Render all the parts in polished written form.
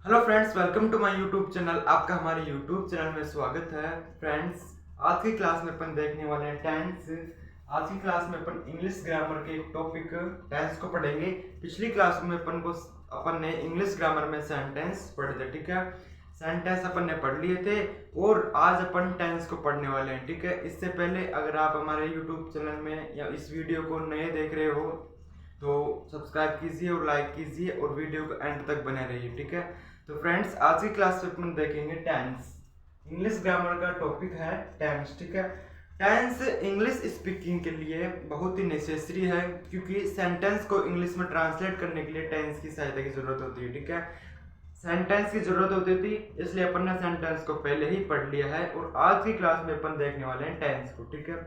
Hello friends, welcome to my YouTube channel. आपका हमारे YouTube channel में स्वागत है। फ्रेंड्स, आज की क्लास में अपन देखने वाले हैं टेंस। आज की क्लास में अपन इंग्लिश ग्रामर के एक टॉपिक टेंस को पढ़ेंगे। पिछली क्लास में अपन ने इंग्लिश ग्रामर में सेंटेंस पढ़े थे, ठीक है। सेंटेंस अपन ने पढ़ लिए थे और आज अपन टेंस को पढ़ने वाले हैं, ठीक है। इससे पहले अगर आप हमारे यूट्यूब चैनल में या इस वीडियो को नए देख रहे हो तो सब्सक्राइब कीजिए और लाइक कीजिए और वीडियो को एंड तक बने रहिए, ठीक है। तो फ्रेंड्स, आज की क्लास में अपन देखेंगे टेंस। इंग्लिश ग्रामर का टॉपिक है टेंस, ठीक है। टेंस इंग्लिश स्पीकिंग के लिए बहुत ही नेसेसरी है, क्योंकि सेंटेंस को इंग्लिश में ट्रांसलेट करने के लिए टेंस की सहायता की जरूरत होती है, ठीक है। सेंटेंस की जरूरत होती थी, इसलिए अपन ने सेंटेंस को पहले ही पढ़ लिया है और आज की क्लास में अपन देखने वाले हैं टेंस को, ठीक है।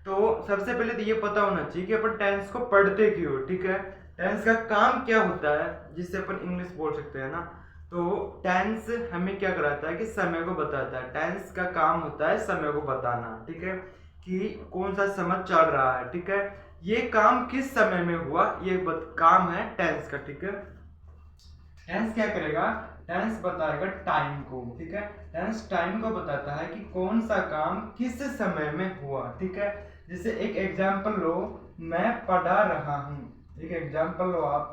तो सबसे पहले तो ये पता होना चाहिए कि अपन टेंस को पढ़ते क्यों, ठीक है। टेंस का काम क्या होता है जिससे अपन इंग्लिश बोल सकते हैं ना। तो टेंस हमें क्या कराता है कि समय को बताता है। टेंस का काम होता है समय को बताना, ठीक है, कि कौन सा समय चल रहा है, ठीक है। ये काम किस समय में हुआ, ये काम है टेंस का, ठीक है। टेंस क्या करेगा, टेंस बताएगा टाइम को, ठीक है। टेंस टाइम को बताता है कि कौन सा काम किस समय में हुआ, ठीक है। जैसे एक एग्जांपल लो, मैं पढ़ा रहा हूँ। एक एग्जांपल लो आप,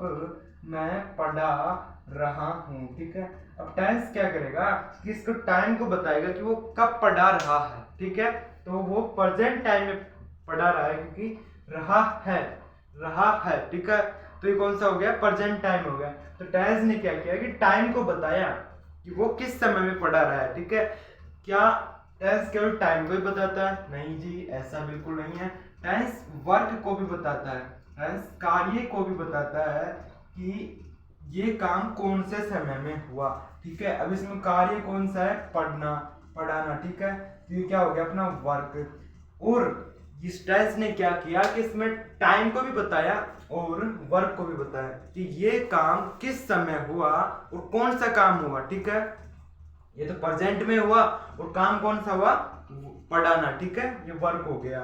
मैं पढ़ा रहा हूँ, ठीक है। अब टेंस क्या करेगा कि इसको टाइम को बताएगा कि वो कब पढ़ा रहा है, ठीक है। तो वो प्रेजेंट टाइम में पढ़ा रहा है, क्योंकि रहा है, ठीक है। तो ये कौन सा हो गया, प्रेजेंट टाइम हो गया। तो टेंस ने क्या किया कि टाइम को बताया कि वो किस समय में पढ़ा रहा है, ठीक है। क्या टेंस केवल टाइम को ही बताता है? नहीं जी, ऐसा बिल्कुल नहीं है। टेंस वर्क को भी बताता है, टेंस कार्य को भी बताता है कि ये काम कौन से समय में हुआ, ठीक है। अब इसमें कार्य कौन सा है, पढ़ाना, ठीक है। तो ये क्या हो गया अपना वर्क। और इस टेंस ने क्या किया कि इसमें टाइम को भी बताया और वर्क को भी बताया कि ये काम किस समय हुआ और कौन सा काम हुआ, ठीक है। ये तो प्रेजेंट में हुआ और काम कौन सा हुआ, पढ़ाना, ठीक है। ये वर्क हो गया।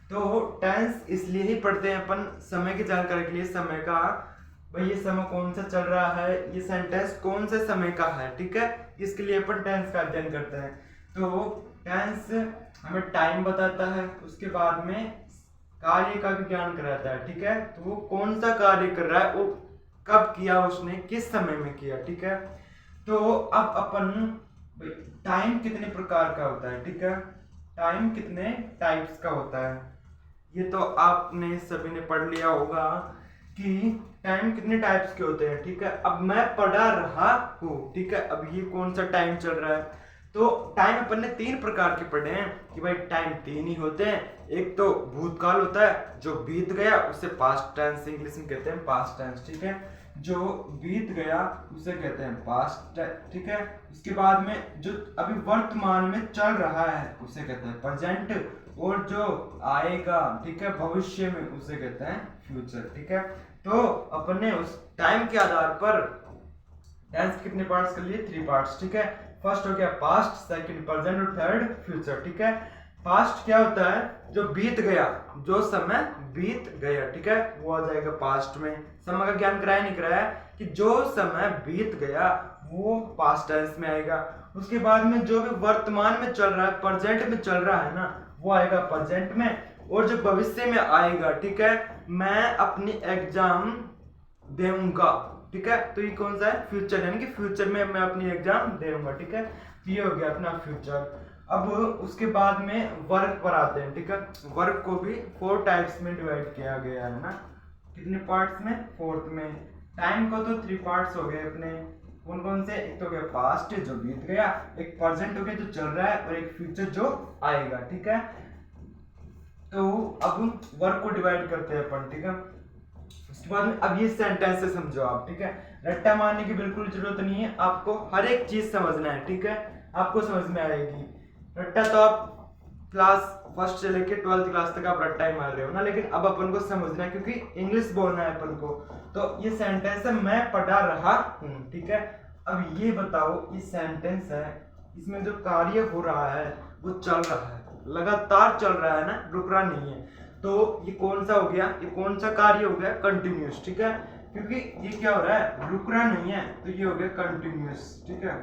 तो टेंस इसलिए ही पढ़ते हैं अपन, समय की जानकारी के लिए। समय का भाई, ये समय कौन सा चल रहा है, ये सेंटेंस कौन से समय का है, ठीक है। इसके लिए अपन टेंस का अध्ययन करते हैं। तो टेंस हमें टाइम बताता है, उसके बाद में कार्य का भी ज्ञान कराता है, ठीक है। तो वो कौन सा कार्य कर रहा है, वो कब किया उसने, किस समय में किया, ठीक है। तो अब अपन टाइम कितने प्रकार का होता है, ठीक है। टाइम कितने टाइप्स का होता है, ये तो आपने सभी ने पढ़ लिया होगा कि टाइम कितने टाइप्स के होते हैं, ठीक है। अब मैं पढ़ा रहा हूँ, ठीक है। अब ये कौन सा टाइम चल रहा है, तो टाइम अपन ने तीन प्रकार के पढ़े हैं कि भाई टाइम तीन ही होते हैं। एक तो भूतकाल होता है, जो बीत गया, उसे पास्ट टेंस इंग्लिश में कहते हैं, पास्ट टेंस, ठीक है। जो बीत गया उसे कहते हैं पास्ट, ठीक है। उसके बाद में जो अभी वर्तमान में चल रहा है उसे कहते हैं प्रेजेंट, और जो आएगा, ठीक है, भविष्य में, उसे कहते हैं फ्यूचर, ठीक है। तो अपन ने उस टाइम के आधार पर टेंस कितने पार्ट्स कर लिए, थ्री पार्ट्स, ठीक है। फर्स्ट हो गया पास्ट, सेकंड प्रेजेंट और थर्ड फ्यूचर, ठीक है। पास्ट क्या होता है, जो बीत गया, जो समय बीत गया, ठीक है, वो आ जाएगा पास्ट में। समय का ज्ञान कराया नहीं कराया कि जो समय बीत गया वो पास्ट टेंस में आएगा। उसके बाद में जो भी वर्तमान में चल रहा है, प्रेजेंट में चल रहा है ना, वो आएगा प्रेजेंट में। और जो भविष्य में आएगा, ठीक है, मैं अपनी एग्जाम दूंगा, ठीक है, तो ये कौन सा है, फ्यूचर, यानी कि फ्यूचर में मैं अपनी एग्जाम दूंगा, ठीक है। ये हो गया अपना फ्यूचर। अब उसके बाद में वर्क पर आते हैं, ठीक है। वर्क को भी फोर टाइप्स में डिवाइड किया गया है ना, कितने पार्ट्स में, फोर्थ में। टाइम को तो थ्री पार्ट्स हो गए अपने, कौन कौन से, एक तो गया पास्ट जो बीत गया, एक प्रेजेंट हो गया जो चल रहा है, और एक फ्यूचर जो आएगा, ठीक है। तो अब वर्क को डिवाइड करते हैं अपन, ठीक है। उसके बाद में अब ये सेंटेंस से समझो आप, ठीक है। रट्टा मारने की बिल्कुल जरूरत नहीं है, आपको हर एक चीज समझना है, ठीक है। आपको समझ में आएगी। रट्टा तो आप क्लास फर्स्ट से लेके 12th क्लास तक आप रट्टा ही मार रहे हो ना, लेकिन अब अपन को समझना है क्योंकि इंग्लिश बोलना है अपन को। तो ये सेंटेंस है, मैं पढ़ा रहा हूँ, ठीक है। अब ये बताओ, ये सेंटेंस है, इसमें जो कार्य हो रहा है वो चल रहा है, लगातार चल रहा है ना, रुक रहा नहीं है। तो ये कौन सा हो गया, ये कौन सा कार्य हो गया, कंटिन्यूस, ठीक है। क्योंकि ये क्या हो रहा है, रुक रहा नहीं है, तो ये हो गया कंटिन्यूअस, ठीक है,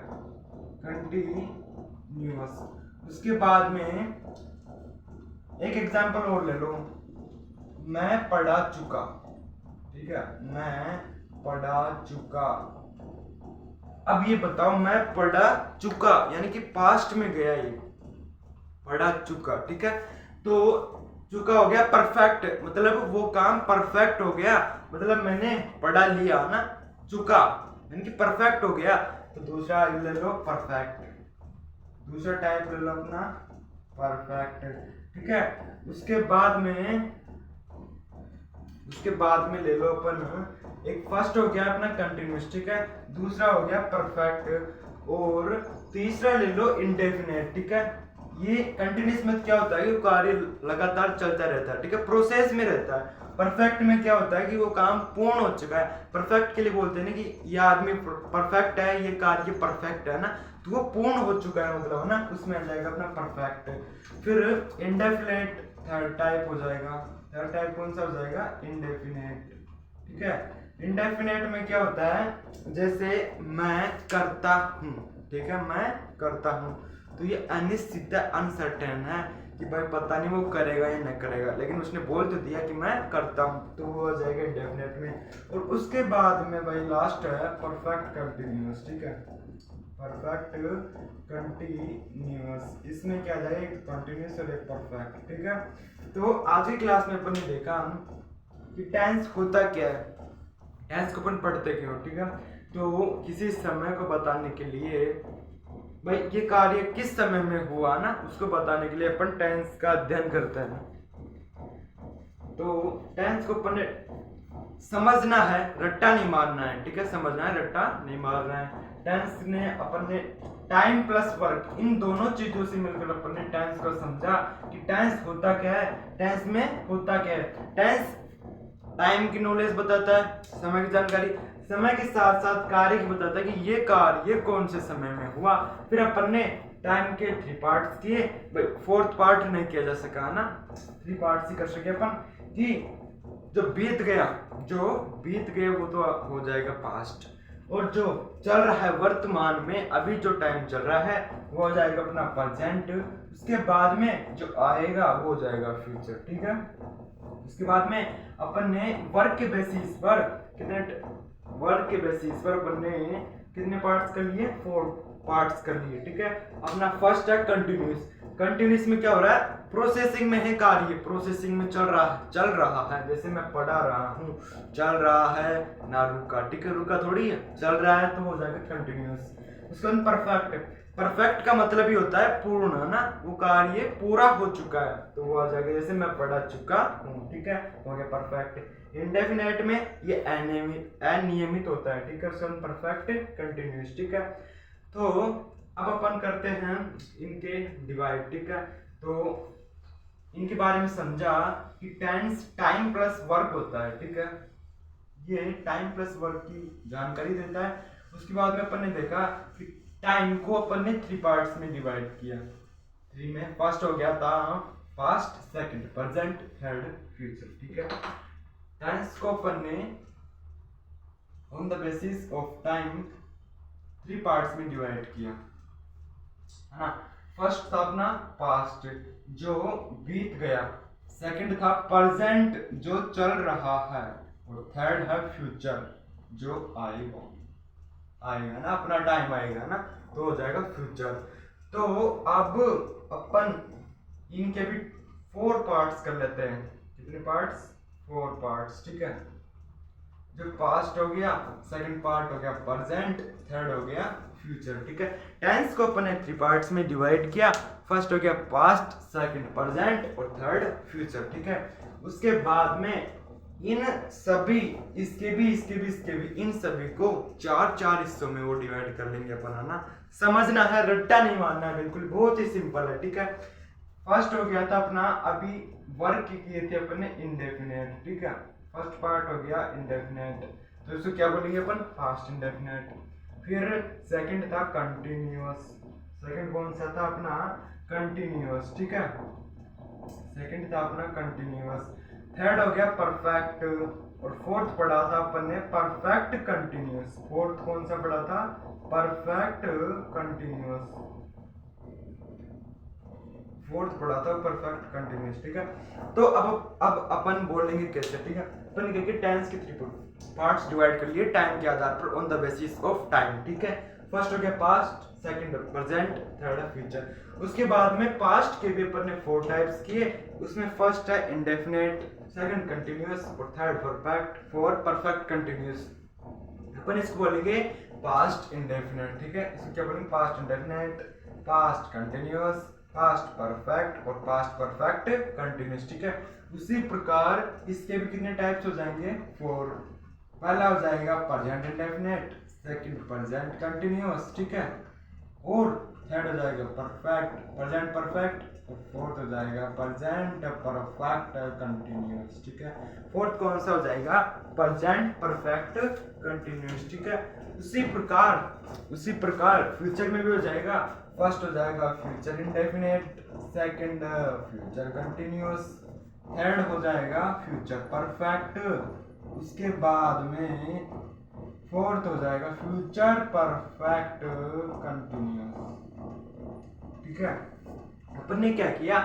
कंटिन्यूअस। उसके बाद में एक एग्जांपल और ले लो, मैं पढ़ा चुका, ठीक है, मैं पढ़ा चुका। अब ये बताओ, मैं पढ़ा चुका यानी कि पास्ट में गया, ये पढ़ा चुका, ठीक है। तो चुका हो गया परफेक्ट, मतलब वो काम परफेक्ट हो गया, मतलब मैंने पढ़ा लिया ना, चुका यानी कि परफेक्ट हो गया। तो दूसरा ले लो परफेक्ट, दूसरा टाइप ले लो अपना परफेक्ट, ठीक है। उसके बाद में ले लो अपन, एक फर्स्ट हो गया अपना कंटिन्यूस, ठीक है, दूसरा हो गया परफेक्ट, और तीसरा ले लो इंडेफिनेट, ठीक है। ये कंटिन्यूस में क्या होता है कि कार्य लगातार चलता रहता है, ठीक है, प्रोसेस में रहता है। परफेक्ट में क्या होता है कि वो काम पूर्ण हो चुका है। परफेक्ट के लिए बोलते हैं ना कि ये आदमी परफेक्ट है, ये कार्य परफेक्ट है ना, तो वो पूर्ण हो चुका है, मतलब ना, उसमें आ जाएगा अपना परफेक्ट। फिर इंडेफिनेट थर्ड टाइप हो जाएगा। थर्ड टाइप कौन सा हो जाएगा, इंडेफिनेट, ठीक है। इंडेफिनेट में क्या होता है, जैसे मैं करता हूँ, ठीक है, मैं करता हूँ, तो ये अनिश्चित अनसर्टेन है कि भाई पता नहीं वो करेगा या नहीं करेगा, लेकिन उसने बोल तो दिया कि मैं करता हूँ, तो वो आ जाएगा इंडेफिनेट में। और उसके बाद में भाई लास्ट है परफेक्ट कंटिन्यूअस, ठीक है, परफेक्ट कंटिन्यूअस। इसमें क्या जाएगा, एक कंटिन्यूअस और एक परफेक्ट, ठीक है। तो आज की क्लास में अपन ने देखा कि टेंस होता क्या है, टेंस को अपन पढ़ते क्यों, ठीक है। तो किसी समय को बताने के लिए, भाई ये कार्य किस समय में हुआ ना, उसको बताने के लिए अपन टेंस का अध्ययन करते हैं। तो टेंस को अपन ने समझना है, रट्टा नहीं मारना है, ठीक है, समझना है, रट्टा नहीं मारना है। टेंस ने अपन ने टाइम प्लस वर्क, इन दोनों चीजों से मिलकर अपन ने टेंस को समझा कि टेंस होता क्या है, टेंस में होता क्या है। टेंस टाइम की नॉलेज बताता है, समय की जानकारी, समय के साथ साथ कार्य की बताता है कि ये कार्य कौन से समय में हुआ। फिर अपन ने टाइम के 3 पार्ट्स किए, फोर्थ पार्ट नहीं किया जा सका ना, 3 पार्ट्स ही कर सके अपन कि जो बीत गया वो तो हो जाएगा पास्ट, और जो चल रहा है वर्तमान में, अभी जो टाइम चल रहा है वो हो जाएगा अपना प्रेजेंट। उसके बाद में जो आएगा वो हो जाएगा फ्यूचर, ठीक है। उसके बाद में अपन ने वर्क के बेसिस पर अपन ने कितने पार्ट्स कर लिए, 4 पार्ट्स कर लिए, ठीक है। अपना फर्स्ट है कंटिन्यूस। कंटिन्यूस में क्या हो रहा है, प्रोसेसिंग में है कार्य, प्रोसेसिंग में चल रहा है, जैसे मैं पढ़ा रहा हूँ, चल रहा है ना, रुका, ठीक है, रुका थोड़ी है, चल रहा है, तो हो जाएगा कंटिन्यूस। उसके बाद परफेक्ट, परफेक्ट का मतलब ही होता है पूर्ण, है ना, वो कार्य पूरा हो चुका है, तो वो आ जाएगा, जैसे मैं पढ़ा चुका हूँ, ठीक है, हो गया परफेक्ट। इंडेफिनेट में ये अनियमित होता है, ठीक है, उसका परफेक्ट कंटिन्यूस, ठीक है। तो अब अपन करते हैं इनके डिवाइड, ठीक है। तो इनके बारे में समझा कि टेंस टाइम प्लस वर्क होता है, ठीक है, ये टाइम प्लस वर्क की जानकारी देता है। उसके बाद में अपन ने देखा कि टाइम को अपन ने 3 पार्ट्स में डिवाइड किया, 3 में। फर्स्ट हो गया था past, second present, third future, ठीक है। टेंस को अपन ने on the basis of time 3 parts में डिवाइड किया, है ना। फर्स्ट था अपना पास्ट, जो बीत गया, सेकंड था प्रेजेंट, जो चल रहा है, और थर्ड है फ्यूचर, जो आएगा ना, अपना टाइम आएगा ना, तो हो जाएगा फ्यूचर। तो अब अपन इनके भी 4 पार्ट्स कर लेते हैं। कितने पार्ट्स, 4 पार्ट्स, ठीक है। जो पास्ट हो गया, सेकंड पार्ट हो गया प्रेजेंट, थर्ड हो गया फ्यूचर, ठीक है। टेंस को अपन ने 3 पार्ट्स में डिवाइड किया, फर्स्ट हो गया पास्ट, सेकंड प्रेजेंट, और थर्ड फ्यूचर, ठीक है। उसके बाद में इन सभी, इसके भी, इन सभी को 4 हिस्सों में वो डिवाइड कर लेंगे अपन, है ना। समझना है, रट्टा नहीं मारना है, बिल्कुल बहुत ही सिंपल है, ठीक है। फर्स्ट हो गया था अपना, अभी वर्क किए थे अपन ने इंडेफिनेट, ठीक है, फर्स्ट पार्ट हो गया इंडेफिनेट, तो इसको क्या बोलेंगे अपन, फास्ट इंडेफिनेट। फिर सेकंड था कंटिन्यूअस, सेकंड कौन सा था अपना, कंटिन्यूअस, ठीक है, सेकंड था अपना कंटिन्यूअस। थर्ड हो गया परफेक्ट, और फोर्थ पढ़ा था अपन ने परफेक्ट कंटिन्यूअस। फोर्थ कौन सा पढ़ा था? Perfect continuous. फोर्थ पढ़ा था परफेक्ट कंटिन्यूअस, ठीक है। तो अब अपन बोलेंगे कैसे, ठीक है। अपन कहेंगे टेंस के 3 पार्ट्स डिवाइड कर लिए टाइम के आधार पर on the basis of time, ठीक है। फर्स्ट हो गया पास्ट, सेकंड प्रेजेंट, थर्ड है फ्यूचर। उसके बाद में पास्ट के भी अपन ने 4 टाइप्स किए। उसमें फर्स्ट है इंडेफिनिट, सेकंड कंटिन्यूअस और third perfect, fourth perfect continuous. अपन इसको बोलेंगे पास्ट इंडेफिनिट, ठीक है। इसको क्या बोलेंगे? Past indefinite, past continuous, past perfect और पास्ट परफेक्ट कंटिन्यूअस, ठीक है। उसी प्रकार इसके भी कितने टाइप्स हो जाएंगे? 4। पहला हो जाएगा present indefinite, second present continuous, ठीक है, और थर्ड हो जाएगा परफेक्ट प्रेजेंट परफेक्ट और फोर्थ हो जाएगा प्रेजेंट परफेक्ट कंटिन्यूअस, ठीक है। फोर्थ कौन सा हो जाएगा? प्रेजेंट परफेक्ट कंटिन्यूअस, ठीक है। उसी प्रकार फ्यूचर में भी हो जाएगा। फर्स्ट हो जाएगा future indefinite, second future continuous, third हो जाएगा फ्यूचर परफेक्ट, उसके बाद में फोर्थ हो जाएगा फ्यूचर परफेक्ट कंटिन्यूअस, ठीक है। अपन ने क्या किया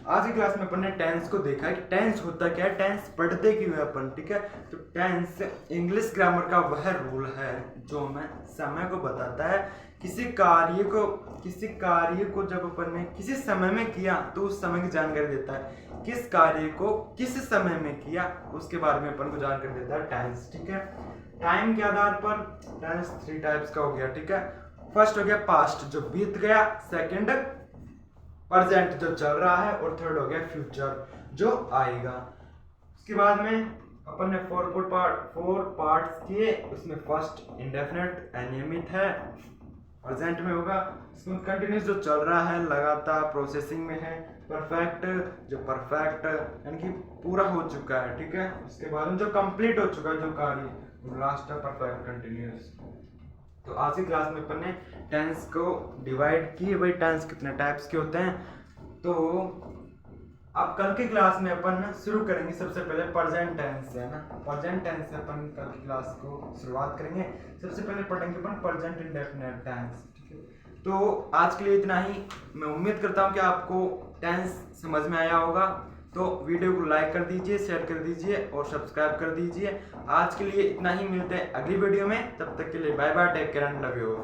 आज की क्लास में? अपन ने टेंस को देखा कि टेंस होता क्या है, टेंस पढ़ते क्यों है अपन, ठीक है। तो टेंस इंग्लिश ग्रामर का वह रूल है जो हमें समय को बताता है। किसी कार्य को जब अपन ने किसी समय में किया तो उस समय की जानकारी देता है। किस कार्य को किस समय में किया उसके बारे में अपन को जानकारी देता है टेंस, ठीक है। टाइम के आधार पर टेंस 3 टाइप्स का हो गया, ठीक है। फर्स्ट हो गया पास्ट जो बीत गया, सेकंड प्रेजेंट जो चल रहा है और थर्ड हो गया फ्यूचर जो आएगा। उसके बाद में अपन ने 4 पार्ट्स किए। उसमें फर्स्ट इंडेफिनिट अनियमित है, प्रेजेंट में होगा। इसमें कंटिन्यूस जो चल रहा है लगातार प्रोसेसिंग में है। परफेक्ट जो परफेक्ट यानी कि पूरा हो चुका है, ठीक है। उसके बाद में जो कंप्लीट हो चुका है जो कार्य, लास्ट है परफेक्ट कंटिन्यूअस। तो आज की क्लास में अपन ने टेंस को डिवाइड किए। भाई टेंस कितने टाइप्स के होते हैं, तो अब कल की क्लास में अपन शुरू करेंगे सबसे पहले प्रेजेंट टेंस से, है ना। प्रेजेंट टेंस से अपन कल की क्लास को शुरुआत करेंगे। सबसे पहले पढ़ेंगे अपन प्रेजेंट इंडेफिनिट टेंस, ठीक है। तो आज के लिए इतना ही। मैं उम्मीद करता हूँ कि आपको टेंस समझ में आया होगा। तो वीडियो को लाइक कर दीजिए, शेयर कर दीजिए और सब्सक्राइब कर दीजिए। आज के लिए इतना ही, मिलते हैं अगली वीडियो में। तब तक के लिए bye bye, take care and love you.